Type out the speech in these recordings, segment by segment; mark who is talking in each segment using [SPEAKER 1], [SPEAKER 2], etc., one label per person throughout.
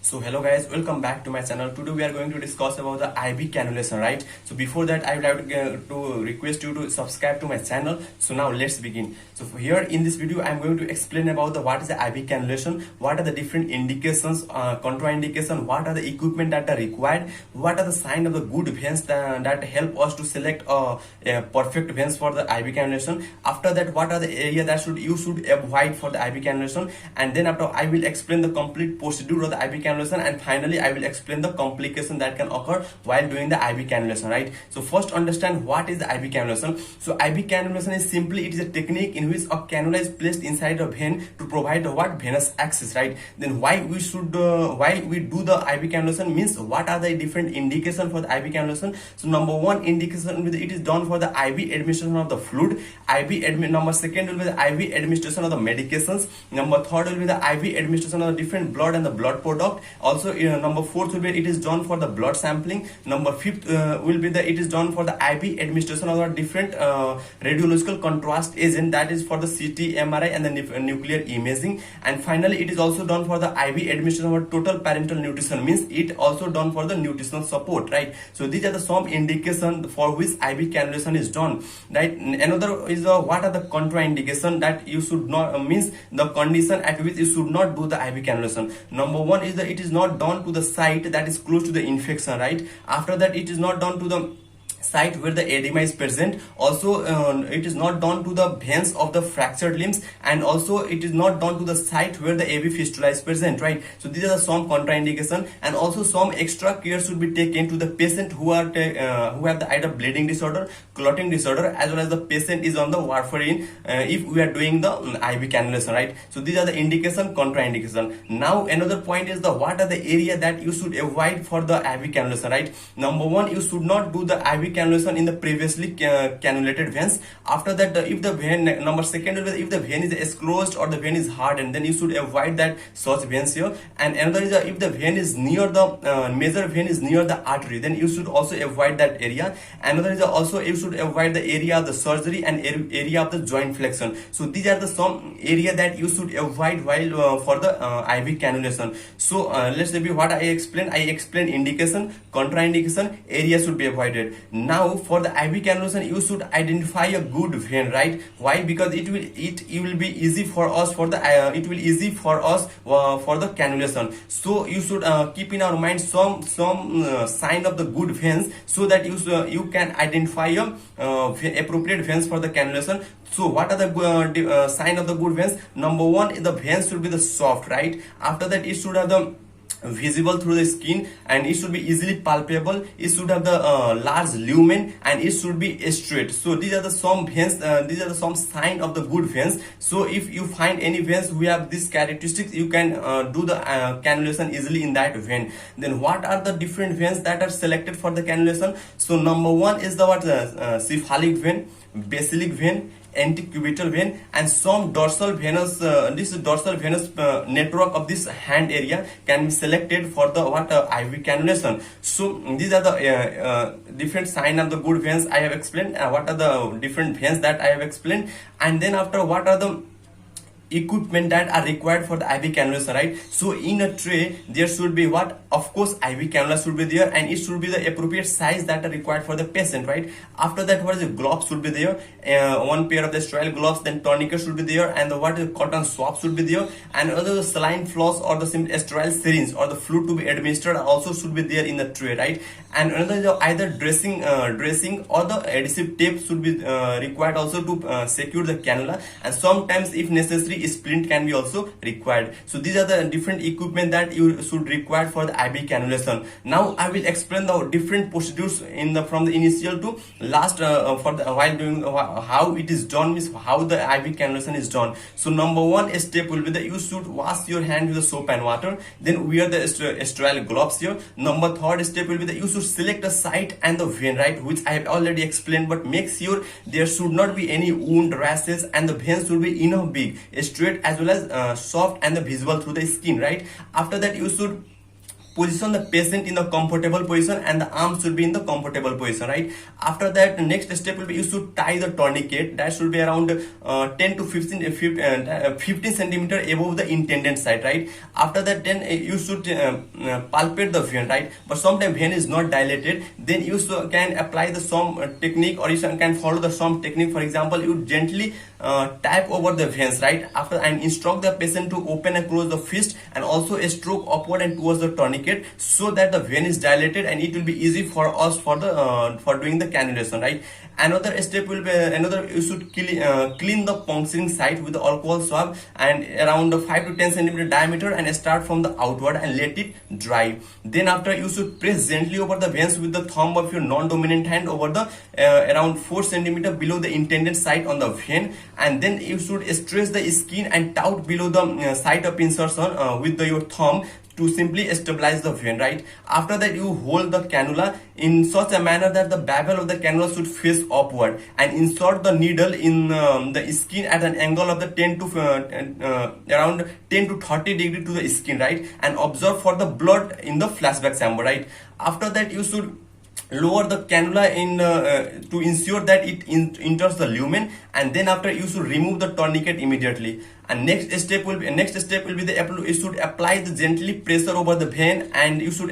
[SPEAKER 1] So hello guys, welcome back to my channel. Today we are going to discuss about the IV cannulation, right? So before that I would like to request you to subscribe to my channel. So now let's begin. So here in this video I am going to explain about what is the IV cannulation, what are the different indications, contraindication, what are the equipment that are required, what are the signs of the good veins that help us to select a perfect veins for the IV cannulation. After that, what are the area that you should avoid for the IV cannulation, and then after I will explain the complete procedure of the IV cannulation, and finally I will explain the complication that can occur while doing the IV cannulation, right? So first understand what is the IV cannulation. So IV cannulation is simply, it is a technique in which a cannula is placed inside a vein to provide what venous access, right? Then why we do the IV cannulation means what are the different indication for the IV cannulation. So number one indication, it is done for the IV administration of the fluid. Number second will be the IV administration of the medications. Number third will be the IV administration of the different blood and the blood product. Also number fourth will be it is done for the blood sampling. Number fifth will be it is done for the IV administration of the different radiological contrast agent, that is for the CT, MRI and the nuclear imaging. And finally it is also done for the IV administration of total parental nutrition, means it also done for the nutritional support, right? So these are the some indication for which IV cannulation is done, right? Another is what are the contraindication that you should not means the condition at which you should not do the IV cannulation. Number one is that it is not done to the site that is close to the infection, right? After that, it is not done to the site where the edema is present. Also it is not done to the veins of the fractured limbs, and also it is not done to the site where the AV fistula is present, right? So these are some contraindication, and also some extra care should be taken to the patient who have the either bleeding disorder, clotting disorder, as well as the patient is on the warfarin if we are doing the IV cannulation, right? So these are the indication, contraindication. Now another point is what are the area that you should avoid for the IV cannulation, right? Number one, you should not do the IV cannulation in the previously cannulated veins. After that, if the vein, number second, if the vein is closed or the vein is hardened, then you should avoid that such veins here. And another is if the vein is near the major vein is near the artery, then you should also avoid that area. Another is also you should avoid the area of the surgery and area of the joint flexion. So these are the some area that you should avoid while for the IV cannulation. So let's review what I explained. I explained indication, contraindication, area should be avoided. Now for the IV cannulation, you should identify a good vein, right? Why? Because it will be easy for us for the for the cannulation. So you should keep in our mind some sign of the good veins, so that you can identify appropriate veins for the cannulation. So what are the sign of the good veins? Number one, the veins should be the soft, right? After that, it should have the visible through the skin, and it should be easily palpable. It should have the large lumen, and it should be straight. So these are the some veins, these are the some sign of the good veins. So if you find any veins who have these characteristics, you can do the cannulation easily in that vein. Then what are the different veins that are selected for the cannulation? So number one is the cephalic vein, basilic vein, antecubital vein, and some dorsal venous this dorsal venous network of this hand area can be selected for the IV cannulation. So these are the different sign of the good veins I have explained. What are the different veins that I have explained, and then after what are the equipment that are required for the IV cannulation, right? So in a tray there should be what, of course, IV cannula should be there, and it should be the appropriate size that are required for the patient, right? After that, what is the gloves should be there, one pair of the sterile gloves, then tourniquet should be there, and what is cotton swab should be there, and other saline floss or the sterile syringe or the fluid to be administered also should be there in the tray, right? And another is either dressing or the adhesive tape should be required also to secure the cannula, and sometimes if necessary splint can be also required. So these are the different equipment that you should require for the IV cannulation. Now I will explain the different procedures from the initial to last for the while doing how it is done, means how the IV cannulation is done. So number one step will be that you should wash your hand with the soap and water, then wear the sterile gloves here. Number third step will be that you should select the site and the vein, right, which I have already explained, but make sure there should not be any wound, rashes, and the veins should be enough big, straight, as well as soft and visible through the skin, right? After that, you should position the patient in the comfortable position and the arm should be in the comfortable position, right? After that, the next step will be you should tie the tourniquet. That should be around 10 to 15 centimeter above the intended site, right? After that, then you should palpate the vein, right? But sometimes vein is not dilated, then you can apply the some technique, or you can follow the some technique. For example, you gently tap over the veins, right? After, and instruct the patient to open and close the fist, and also a stroke upward and towards the tourniquet, so that the vein is dilated and it will be easy for us for the for doing the cannulation, right? Another step will be you should clean the puncturing site with the alcohol swab and around 5 to 10 centimeter diameter, and start from the outward and let it dry. Then after, you should press gently over the veins with the thumb of your non-dominant hand over the around 4 centimeter below the intended site on the vein, and then you should stretch the skin and tout below the site of insertion with your thumb to simply stabilize the vein, right? After that, you hold the cannula in such a manner that the bevel of the cannula should face upward, and insert the needle in the skin at an angle of the 10 to around 10 to 30 degree to the skin, right? And observe for the blood in the flashback chamber, right? After that, you should lower the cannula in to ensure that it enters the lumen, and then after, you should remove the tourniquet immediately. And next step will be the you should apply the gently pressure over the vein, and you should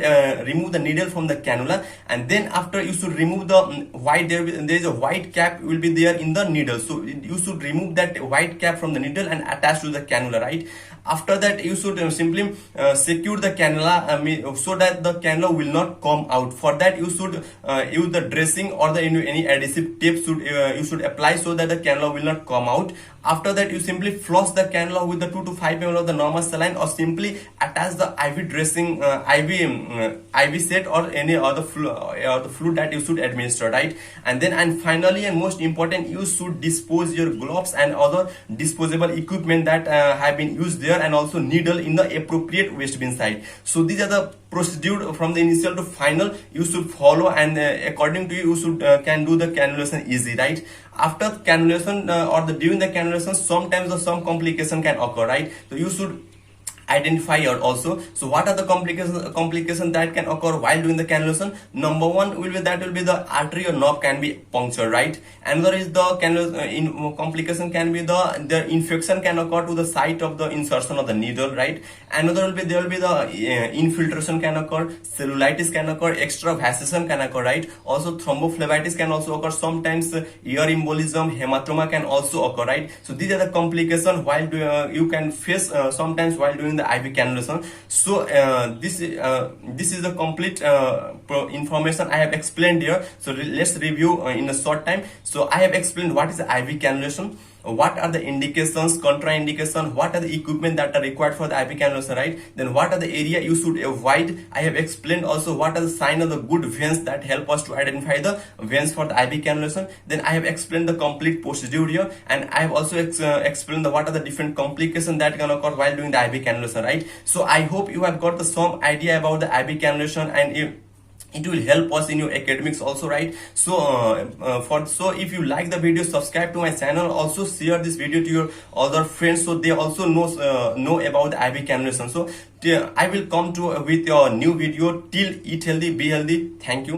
[SPEAKER 1] remove the needle from the cannula. And then after, you should remove the white, there is a white cap will be there in the needle, so you should remove that white cap from the needle and attach to the cannula, right? After that, you should simply secure the cannula so that the cannula will not come out. For that, you should use the dressing or the any adhesive tape you should apply, so that the cannula will not come out. After that, you simply floss the cannula with the 2 to 5 ml of the normal saline, or simply attach the IV dressing, IV set, or any other fluid that you should administer, right? And finally, and most important, you should dispose your gloves and other disposable equipment that have been used there, and also needle in the appropriate waste bin side. So these are the procedure from the initial to final you should follow, and according to you should can do the cannulation easy, right? After cannulation or during the cannulation, sometimes some complication can occur, right? So you should identify it also. So what are the complications that can occur while doing the cannulation? Number one will be the artery or nerve can be punctured, right? Another is the complication can be the infection can occur to the site of the insertion of the needle, right? Another will be the infiltration can occur, cellulitis can occur, extravasation can occur, right? Also thrombophlebitis can also occur. Sometimes ear embolism, hematoma can also occur, right? So these are the complications while you can face sometimes while doing the IV cannulation. So this is the complete information I have explained here. So let's review in a short time. So I have explained what is the IV cannulation, what are the indications, contraindications, what are the equipment that are required for the IV cannulation, right? Then what are the area you should avoid. I have explained also what are the signs of the good veins that help us to identify the veins for the IV cannulation. Then I have explained the complete procedure here, and I have also explained what are the different complications that can occur while doing the IV cannulation, right? So I hope you have got some idea about the IV cannulation, and it will help us in your academics also, right? So if you like the video, subscribe to my channel, also share this video to your other friends, so they also know about the IV cannulation. So I will come with your new video. Till eat healthy, be healthy. Thank you.